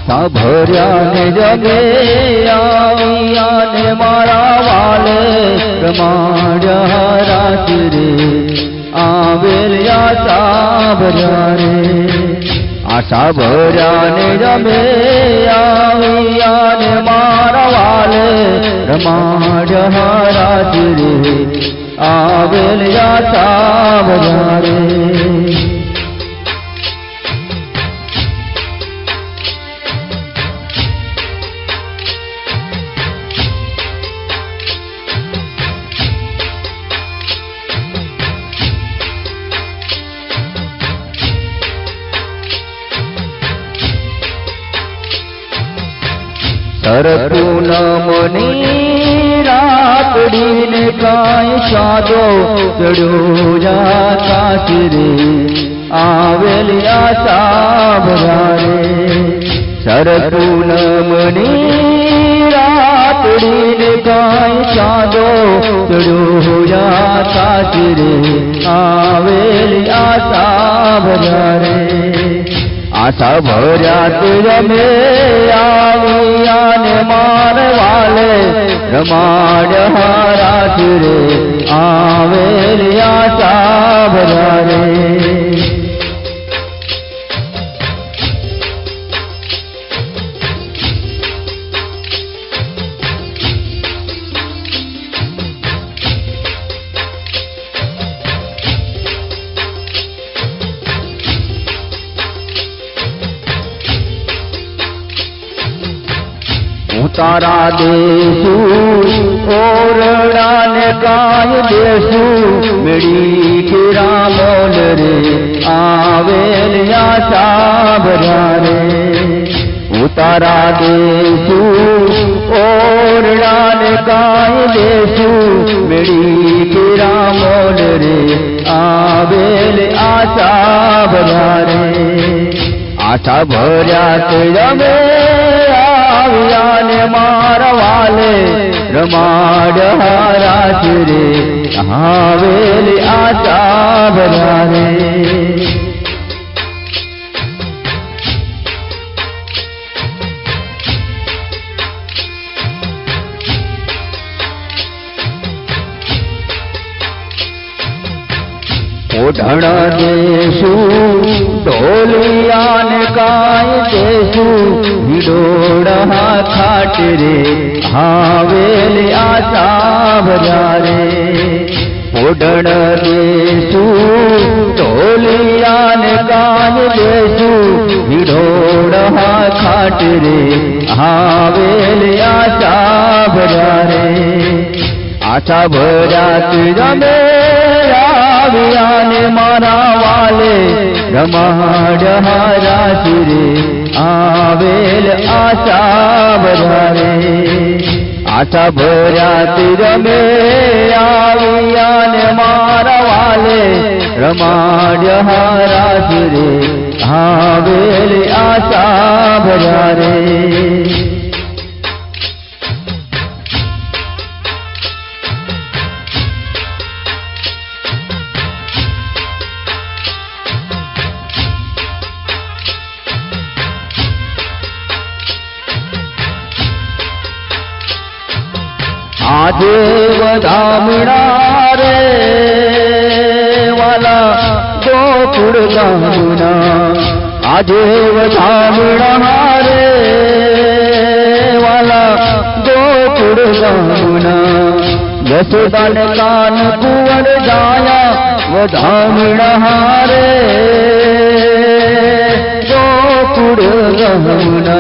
आशा भर्या ने जगे आविया ने मारा वाले रमाड्या राज रे आवेल आशा भर्या रे आशा भर्या ने जगे आविया ने मारा वाले रमाड्या राज रे आवेल आशा भर्या रे सरपूनमनी रातड़ी ने काय सादो चढ़ो जाता रे आवेल आशा भर्या रे सरपूनमनी रातड़ी ने काय सादो चढ़ो जाता रे आवेल आशा भर्या रे आशा भर्या रमे आविया ने मारवाले रमाड्या राज रे आवेल आशा भर्या रे तारा देशु ओरड़ा ने काय देशु मेरी किरा मोल रे आवेल आशा भर्या रे उतारा देशु ओरड़ा ने काय देशु मेरी किरा मोल रे आवेल आशा भर्या रे आशा भर्या रमे आविया ने मारवाले रमाड्या राज रे आवेल आशा भर्या रे ओढ़ण देशु ढोलिया ने काय देशु हिडोड़ा खाट रे आवेल आशा भर्या रे ओढ़ण देशु ढोलिया ने काय देशु हिडोड़ा खाट रे आवेल आशा भर्या रे आशा भर्या रमे आविया ने मारा वाले रमाड्या राज रे आवेल आशा भर्या रे आशा भर्या रमे आविया ने मारा वाले रमाड्या राज रे आवेल आशा भर्या रे आजे वधामणा रे वाला गोकुळ गामणा आजे वधामणा रे वाला गोकुळ गामणा यशोदा ने कान कुंवर जाया वधामणा रे गोकुळ गामणा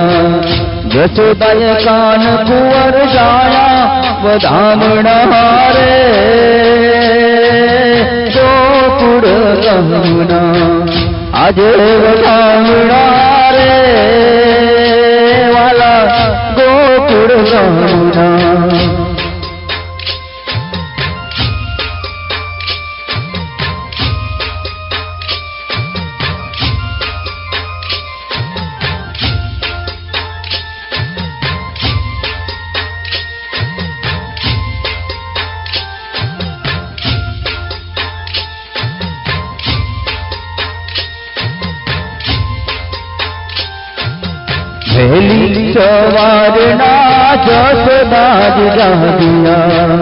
यशोदा ने कान कुंवर जाया वधामणा रे गोकुळ गामणा आजे वधामणा रे वाला गोकुळ गामणा સવારના જસોદાજી જાગ્યા,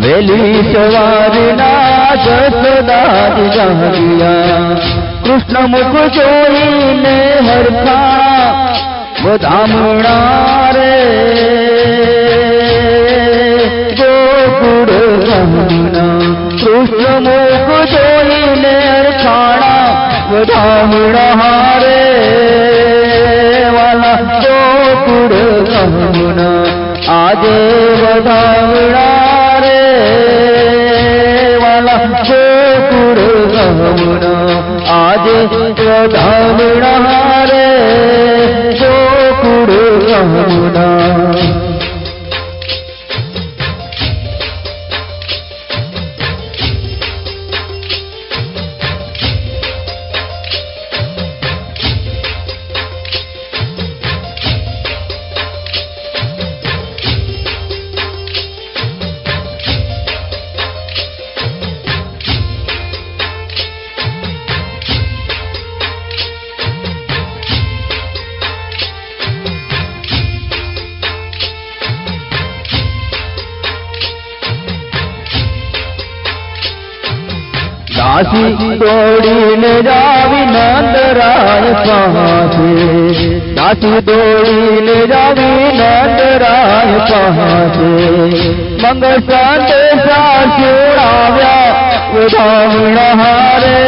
વેલી સવારના જસોદાજી જાગ્યા, કૃષ્ણ મુખ જોઈને હરખા વધામણા રે ગોકુળ ગામના, કૃષ્ણ મુખ જોઈને હરખાણા વધામણા રે વાલા ગોકુળ ગામના, આજે વધામણા રે વાલા ગોકુળ ગામના, આજે વધામણા રે ગોકુળ ગામના. દાસી દોડીને જાવી નંદરાય પાસે, દાસી દોડીને જાવી નંદરાય પાસે, મંગળ સંદેશા સુણાવ્યા વધામણા રે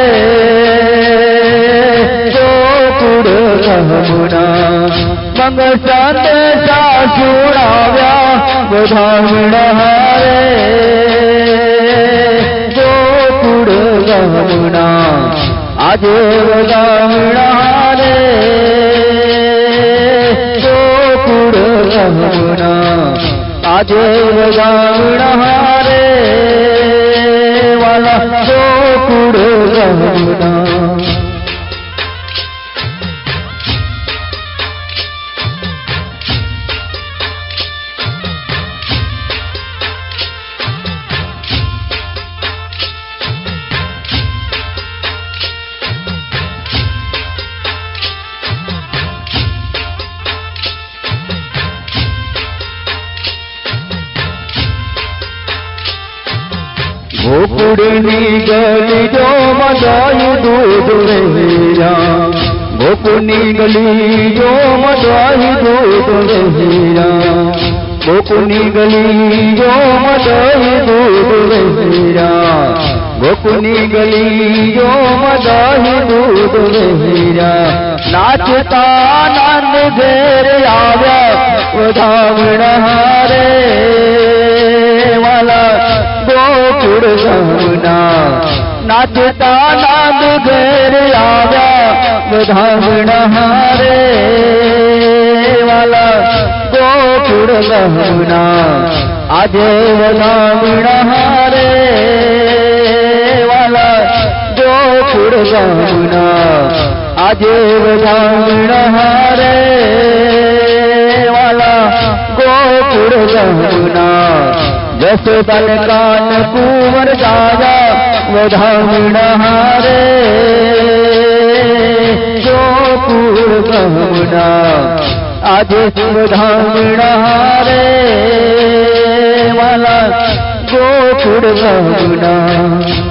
ગોકુળ ગામના, મંગળ સંદેશા સુણાવ્યા વધામણા રે ગામના, આજે વધામણા રે ગોકુળ ગામના, આજે વધામણા રે વાલા ગોકુળ ગામના. ગોકુળની ગલી જો મદાયું દૂધ વહેરા, ગોકુળની ગલી જો મદાયું દૂધ વહેરા, ગોકુળની ગલી જો મદાયું દૂધ વહેરા, ગોકુળની ગલી જો મદાયું દૂધ વહેરા, નાચતા નંદ ઘેર આવ્યા વધામણા રે વાલા ગોકુળ ગામના, નાચતા નાદ ઘેર આવ્યા વધામણા રે વાલા ગોકુળ ગામના, આજે વધામણા રે વાલા ગોકુળ ગામના, આજે વધામણા રે વાલા ગોકુળ ગામના, જસોદન કાન કુંવર દાદા વધામણા રે ગોકુળ ગામના, આજે વધામણા રે વાલા ગોકુળ ગામના.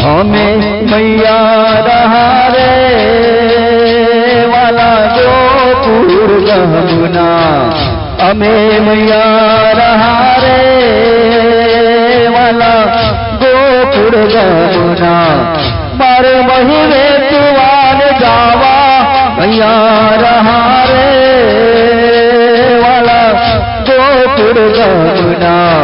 અમે મૈયા રહા રે વાલા ગોકુળ ગામના, અમે મૈયા રહા રે વાલા ગોકુળ ગામના, મારે મહિને તુવાન જાવા મૈયા રહા રે વાલા ગોકુળ ગામના,